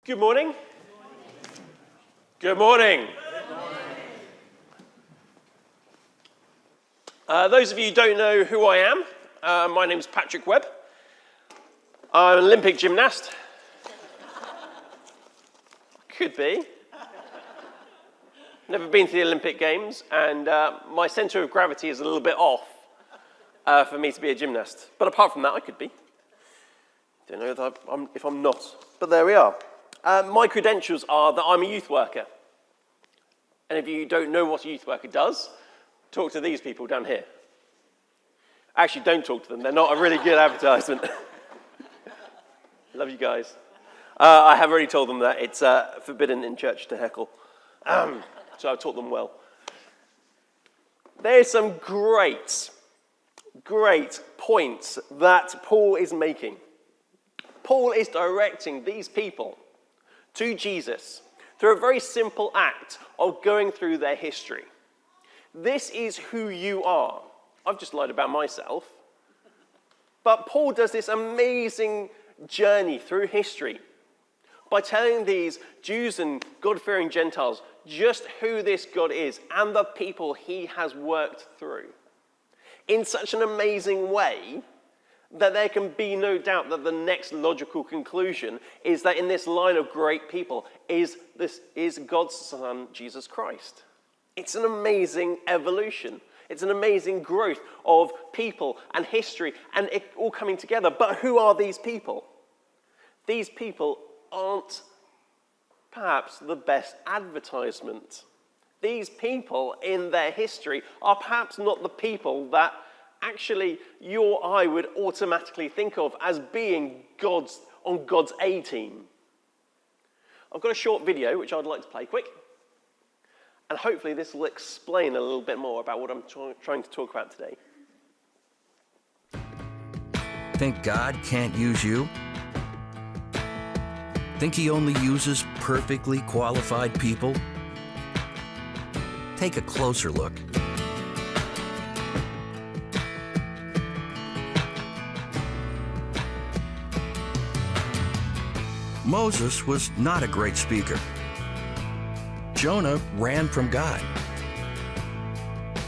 Good morning. Good morning. Those of you who don't know who I am, my name's Patrick Webb. I'm an Olympic gymnast. Could be. Never been to the Olympic Games, and my centre of gravity is a little bit off for me to be a gymnast. But apart from that, I could be. Don't know if I'm not, but there we are. My credentials are that I'm a youth worker. And if you don't know what a youth worker does, talk to these people down here. Actually, don't talk to them. They're not a really good advertisement. Love you guys. I have already told them that it's forbidden in church to heckle. So I've taught them well. There's some great points that Paul is making. Paul is directing these people to Jesus through a very simple act of going through their history. This is who you are. I've just lied about myself. But Paul does this amazing journey through history by telling these Jews and God-fearing Gentiles just who this God is and the people he has worked through in such an amazing way that there can be no doubt that the next logical conclusion is that in this line of great people is God's Son, Jesus Christ. It's an amazing evolution. It's an amazing growth of people and history and it all coming together. But who are these people? These people aren't perhaps the best advertisement. These people in their history are perhaps not the people that actually you or I would automatically think of as being on God's A team. I've got a short video which I'd like to play quick. And hopefully this will explain a little bit more about what I'm trying to talk about today. Think God can't use you? Think he only uses perfectly qualified people? Take a closer look. Moses was not a great speaker. Jonah ran from God.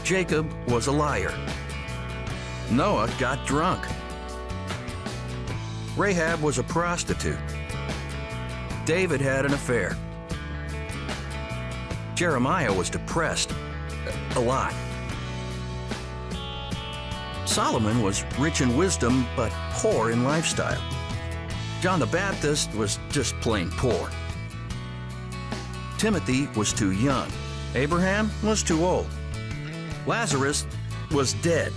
Jacob was a liar. Noah got drunk. Rahab was a prostitute. David had an affair. Jeremiah was depressed. A lot. Solomon was rich in wisdom, but poor in lifestyle. John the Baptist was just plain poor. Timothy was too young. Abraham was too old. Lazarus was dead.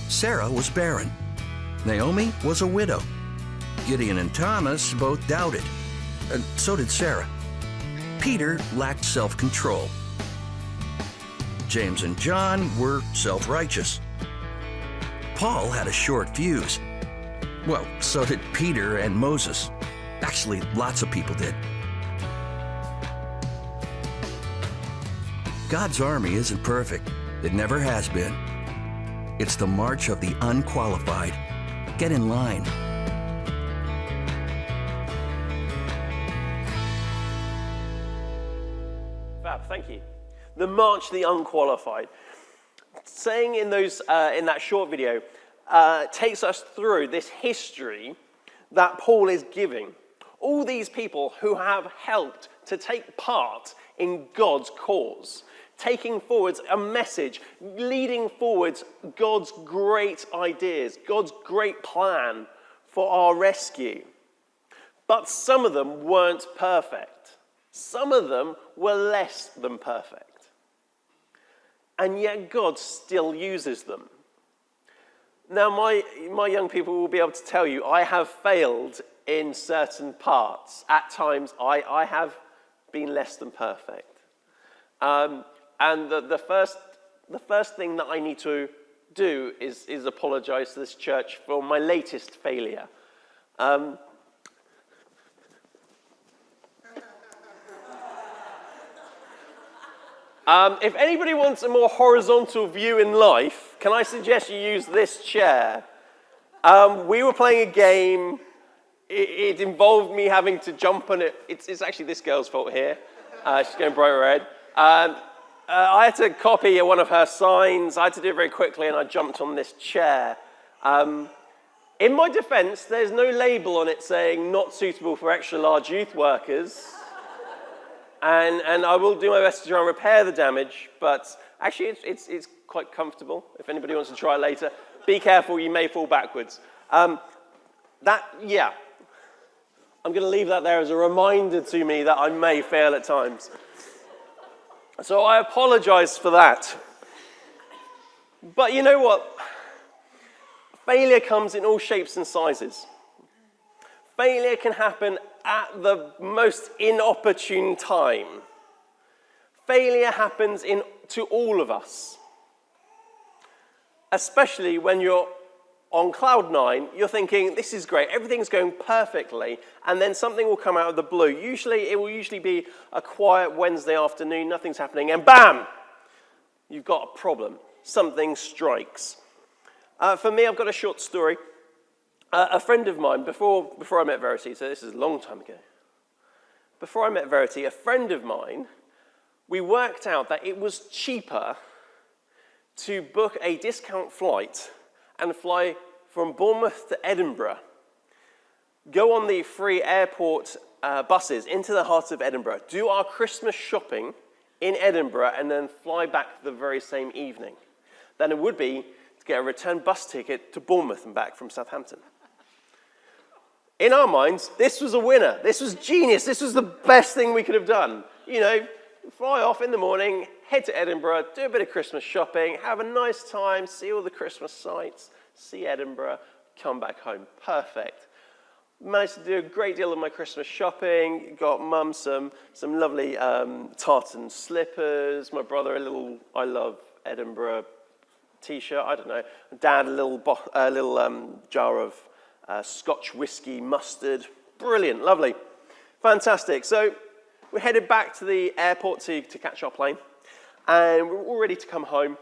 Sarah was barren. Naomi was a widow. Gideon and Thomas both doubted, and so did Sarah. Peter lacked self-control. James and John were self-righteous. Paul had a short fuse. Well, so did Peter and Moses. Actually, lots of people did. God's army isn't perfect. It never has been. It's the march of the unqualified. Get in line. Fab, thank you. The march of the unqualified. Saying in that short video takes us through this history that Paul is giving. All these people who have helped to take part in God's cause, taking forwards a message, leading forwards God's great ideas, God's great plan for our rescue. But some of them weren't perfect. Some of them were less than perfect. And yet God still uses them. Now, my young people will be able to tell you, I have failed in certain parts. At times, I have been less than perfect. And the first thing that I need to do is apologize to this church for my latest failure. If anybody wants a more horizontal view in life, can I suggest you use this chair? We were playing a game it involved me having to jump on it. It's actually this girl's fault here. She's going bright red. I had to copy one of her signs. I had to do it very quickly, and I jumped on this chair. In my defense, there's no label on it saying not suitable for extra large youth workers. And I will do my best to try and repair the damage, but actually it's quite comfortable if anybody wants to try it later. Be careful, you may fall backwards. I'm going to leave that there as a reminder to me that I may fail at times. So I apologize for that. But you know what? Failure comes in all shapes and sizes. Failure can happen at the most inopportune time. Failure happens to all of us. Especially when you're on cloud nine, you're thinking, this is great, everything's going perfectly, and then something will come out of the blue. It will usually be a quiet Wednesday afternoon, nothing's happening, and bam! You've got a problem. Something strikes. For me, I've got a short story. A friend of mine, before I met Verity, so this is a long time ago, before I met Verity, a friend of mine, we worked out that it was cheaper to book a discount flight and fly from Bournemouth to Edinburgh, go on the free airport buses into the heart of Edinburgh, do our Christmas shopping in Edinburgh, and then fly back the very same evening, than it would be to get a return bus ticket to Bournemouth and back from Southampton. In our minds, this was a winner. This was genius. This was the best thing we could have done. You know, fly off in the morning, head to Edinburgh, do a bit of Christmas shopping, have a nice time, see all the Christmas sights, see Edinburgh, come back home. Perfect. Managed to do a great deal of my Christmas shopping. Got Mum some lovely tartan slippers. My brother a little I Love Edinburgh t-shirt. I don't know. Dad a little jar of Scotch whiskey mustard. Brilliant, lovely, fantastic. So we headed back to the airport to catch our plane, and we were all ready to come home,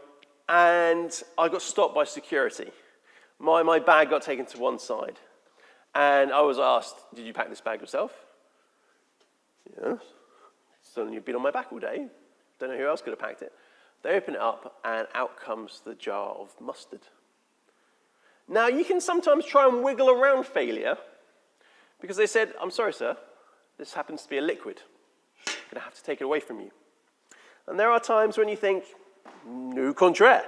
and I got stopped by security. My bag got taken to one side, and I was asked, did you pack this bag yourself? Yes. So you've been on my back all day. Don't know who else could have packed it. They open it up, and out comes the jar of mustard. Now, you can sometimes try and wiggle around failure, because they said, I'm sorry, sir, this happens to be a liquid. I'm going to have to take it away from you. And there are times when you think, au contraire.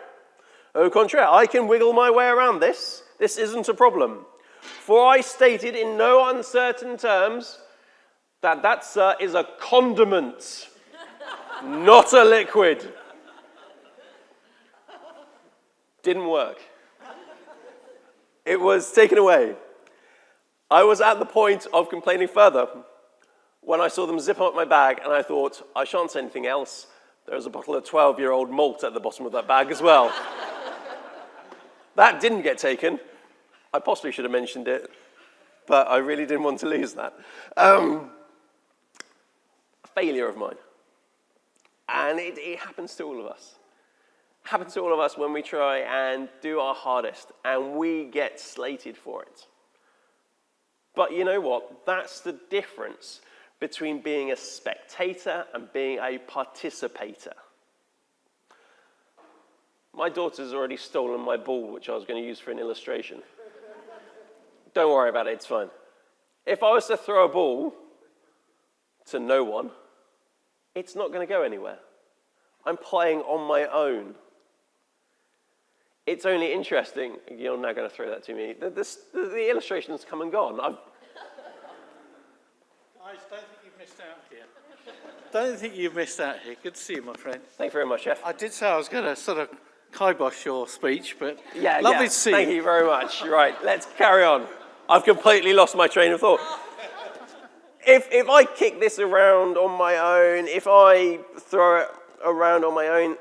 Au contraire, I can wiggle my way around this. This isn't a problem. For I stated in no uncertain terms that, sir, is a condiment, not a liquid. Didn't work. It was taken away. I was at the point of complaining further when I saw them zip up my bag, and I thought, I shan't say anything else. There's a bottle of 12-year-old malt at the bottom of that bag as well. That didn't get taken. I possibly should have mentioned it, but I really didn't want to lose that. A failure of mine. And it happens to all of us. It happens to all of us when we try and do our hardest, and we get slated for it. But you know what? That's the difference between being a spectator and being a participator. My daughter's already stolen my ball, which I was going to use for an illustration. Don't worry about it, it's fine. If I was to throw a ball to no one, it's not going to go anywhere. I'm playing on my own. It's only interesting, you're now going to throw that to me, the illustration's come and gone. Guys, don't think you've missed out here. Don't think you've missed out here. Good to see you, my friend. Thank you very much, Jeff. I did say I was going to sort of kibosh your speech, but Yeah, lovely to see you. Thank you very much. Right, let's carry on. I've completely lost my train of thought. If I kick this around on my own, if I throw it around on my own,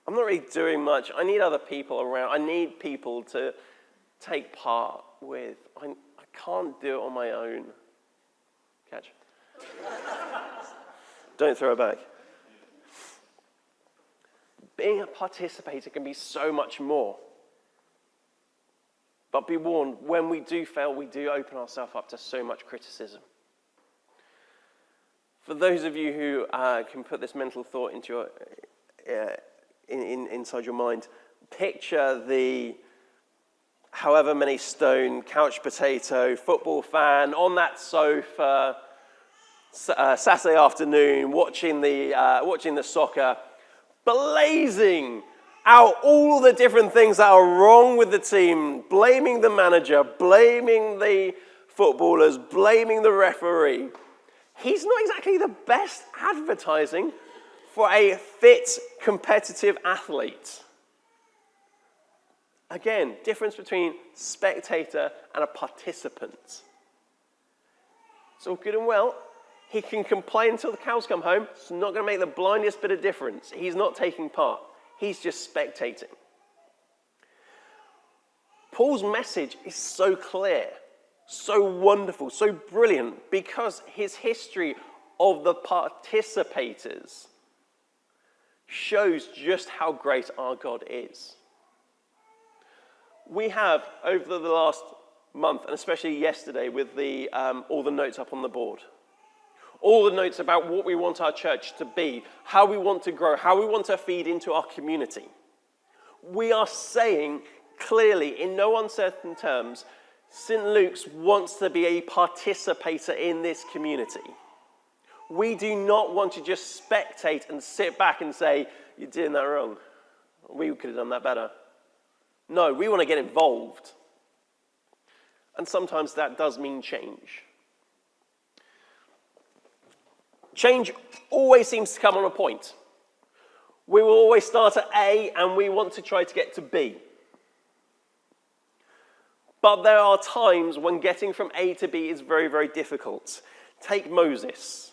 I'm not really doing much. I need other people around. I need people to take part with. I can't do it on my own. Catch. Don't throw it back. Being a participator can be so much more. But be warned, when we do fail, we do open ourselves up to so much criticism. For those of you who can put this mental thought into your, inside your mind, picture the however many stone couch potato football fan on that sofa Saturday afternoon watching the soccer, blazing out all the different things that are wrong with the team, blaming the manager, blaming the footballers, blaming the referee. He's not exactly the best advertising for a fit, competitive athlete. Again, difference between spectator and a participant. It's all good and well. He can complain until the cows come home. It's not going to make the blindest bit of difference. He's not taking part. He's just spectating. Paul's message is so clear, so wonderful, so brilliant, because his history of the participators shows just how great our God is. We have, over the last month, and especially yesterday with all the notes up on the board, all the notes about what we want our church to be, how we want to grow, how we want to feed into our community. We are saying clearly, in no uncertain terms, St. Luke's wants to be a participator in this community. We do not want to just spectate and sit back and say, you're doing that wrong. We could have done that better. No, we want to get involved. And sometimes that does mean change. Change always seems to come on a point. We will always start at A and we want to try to get to B. But there are times when getting from A to B is very, very difficult. Take Moses.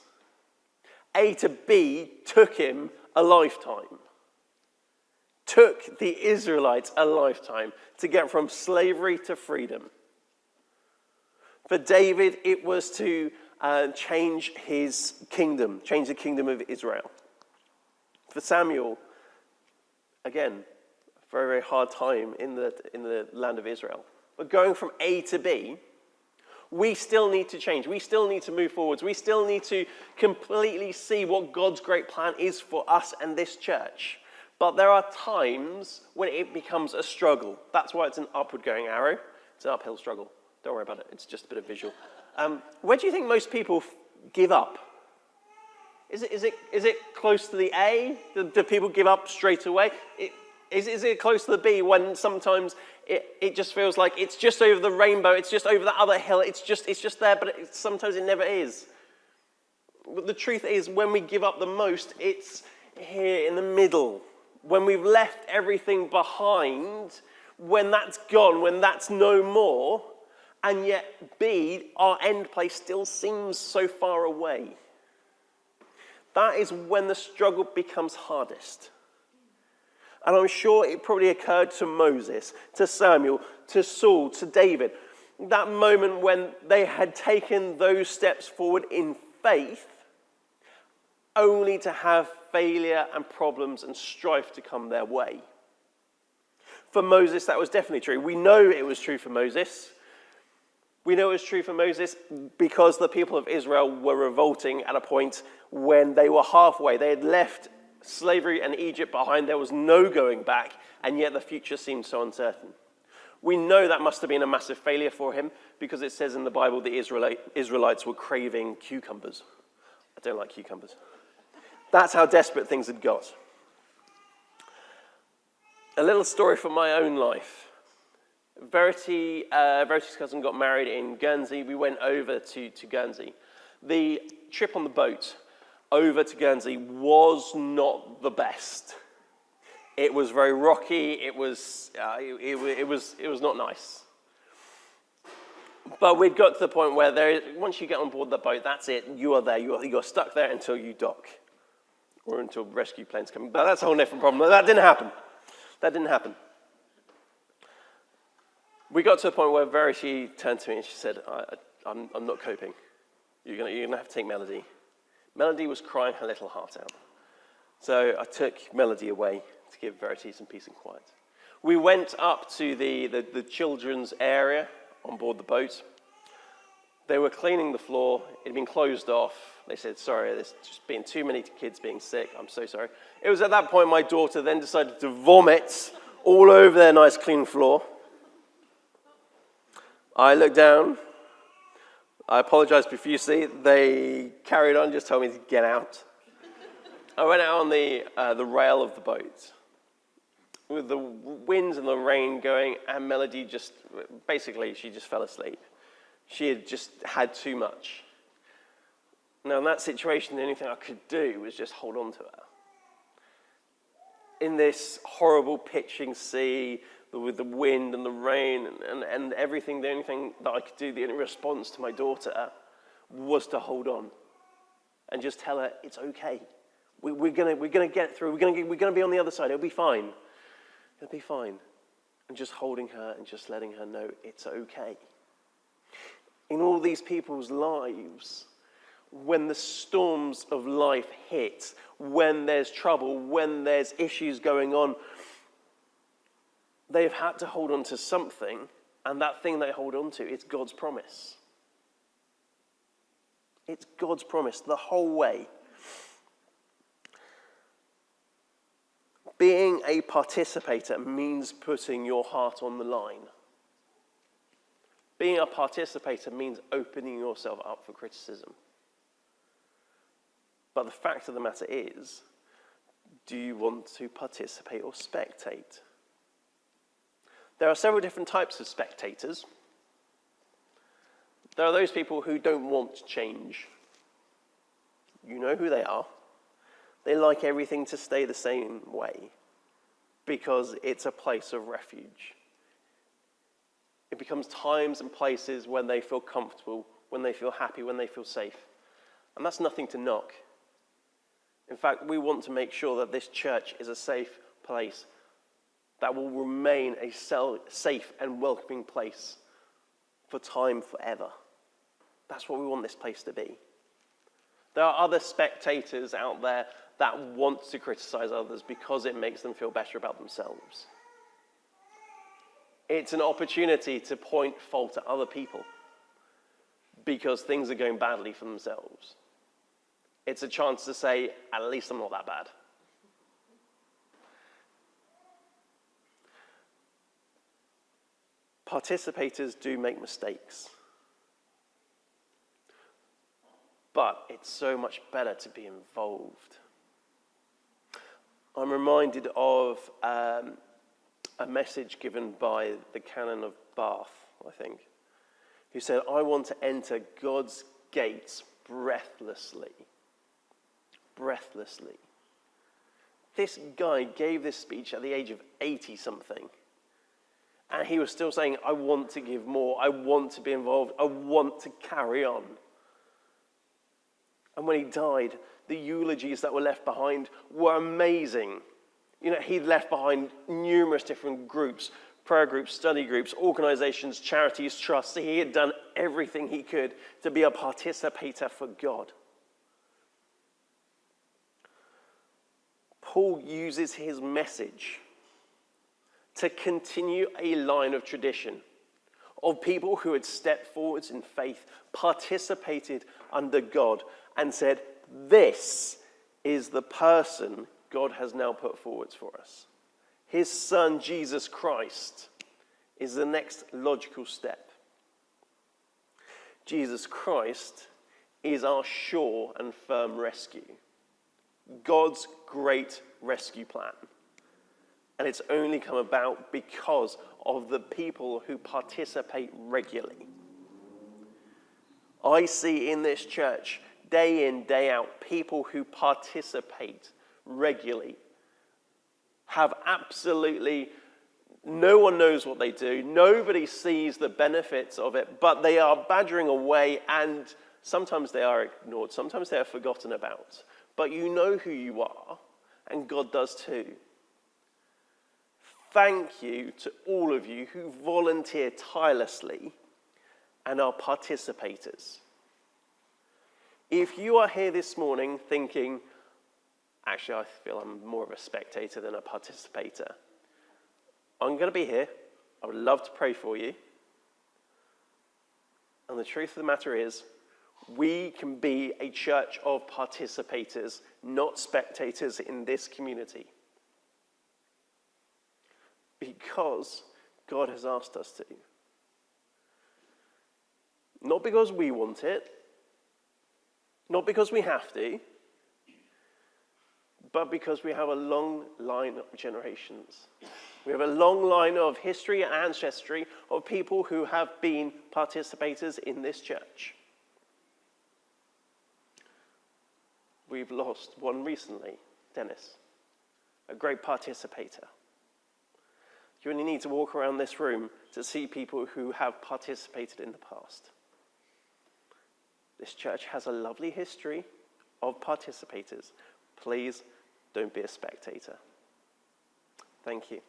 A to B took him a lifetime. Took the Israelites a lifetime to get from slavery to freedom. For David, it was to change his kingdom, change the kingdom of Israel. For Samuel, again, a very, very hard time in the land of Israel. But going from A to B, we still need to change. We still need to move forwards. We still need to completely see what God's great plan is for us and this church. But there are times when it becomes a struggle. That's why it's an upward going arrow. It's an uphill struggle. Don't worry about it. It's just a bit of visual. Where do you think most people give up? Is it close to the A? Do people give up straight away? Is it close to the B when sometimes it just feels like it's just over the rainbow, it's just over that other hill, it's just there, but sometimes it never is. But the truth is, when we give up the most, it's here in the middle. When we've left everything behind, when that's gone, when that's no more, and yet B, our end place, still seems so far away. That is when the struggle becomes hardest. And I'm sure it probably occurred to Moses, to Samuel, to Saul, to David. That moment when they had taken those steps forward in faith, only to have failure and problems and strife to come their way. For Moses, that was definitely true. We know it was true for Moses. We know it was true for Moses because the people of Israel were revolting at a point when they were halfway. They had left slavery and Egypt behind. There was no going back, and yet the future seemed so uncertain. We know that must have been a massive failure for him because it says in the Bible the Israelites were craving cucumbers. I don't like cucumbers. That's how desperate things had got. A little story from my own life. Verity's cousin got married in Guernsey. We went over to Guernsey. The trip on the boat over to Guernsey was not the best. It was very rocky. It was not nice. But we'd got to the point where once you get on board the boat, that's it. You are there. You're stuck there until you dock, or until rescue planes come. But that's a whole different problem. That didn't happen. We got to a point where Verity turned to me and she said, I'm not coping. You're gonna have to take Melody. Melody was crying her little heart out. So I took Melody away to give Verity some peace and quiet. We went up to the children's area on board the boat. They were cleaning the floor. It had been closed off. They said, sorry, there's just been too many kids being sick. I'm so sorry. It was at that point my daughter then decided to vomit all over their nice clean floor. I looked down. I apologized profusely. They carried on, just told me to get out. I went out on the rail of the boat with the winds and the rain going, and Melody just fell asleep. She had just had too much. Now, in that situation, the only thing I could do was just hold on to her. In this horrible pitching sea, with the wind and the rain and everything, the only thing that I could do, the only response to my daughter, was to hold on and just tell her it's okay. We're gonna get through. We're gonna be on the other side. It'll be fine. It'll be fine. And just holding her and just letting her know it's okay. In all these people's lives, when the storms of life hit, when there's trouble, when there's issues going on, they've had to hold on to something, and that thing they hold on to, it's God's promise. It's God's promise the whole way. Being a participator means putting your heart on the line. Being a participator means opening yourself up for criticism. But the fact of the matter is, do you want to participate or spectate? There are several different types of spectators. There are those people who don't want change. You know who they are. They like everything to stay the same way because it's a place of refuge. It becomes times and places when they feel comfortable, when they feel happy, when they feel safe. And that's nothing to knock. In fact, we want to make sure that this church is a safe place that will remain a safe and welcoming place for time forever. That's what we want this place to be. There are other spectators out there that want to criticize others because it makes them feel better about themselves. It's an opportunity to point fault at other people because things are going badly for themselves. It's a chance to say, at least I'm not that bad. Participators do make mistakes. But it's so much better to be involved. I'm reminded of a message given by the Canon of Bath, I think, who said, I want to enter God's gates breathlessly. Breathlessly. This guy gave this speech at the age of 80-something. And he was still saying, I want to give more. I want to be involved. I want to carry on. And when he died, the eulogies that were left behind were amazing. You know, he'd left behind numerous different groups, prayer groups, study groups, organizations, charities, trusts. He had done everything he could to be a participator for God. Paul uses his message to continue a line of tradition of people who had stepped forwards in faith, participated under God, and said, this is the person God has now put forwards for us. His son, Jesus Christ, is the next logical step. Jesus Christ is our sure and firm rescue. God's great rescue plan. And it's only come about because of the people who participate regularly. I see in this church, day in, day out, people who participate regularly have absolutely, no one knows what they do, nobody sees the benefits of it, but they are badgering away, and sometimes they are ignored, sometimes they are forgotten about. But you know who you are, and God does too. Thank you to all of you who volunteer tirelessly and are participators. If you are here this morning thinking, actually I feel I'm more of a spectator than a participator, I'm going to be here. I would love to pray for you. And the truth of the matter is, we can be a church of participators, not spectators in this community. Because God has asked us to. Not because we want it, not because we have to, but because we have a long line of generations. We have a long line of history and ancestry of people who have been participators in this church. We've lost one recently, Dennis, a great participator. You only need to walk around this room to see people who have participated in the past. This church has a lovely history of participators. Please don't be a spectator. Thank you.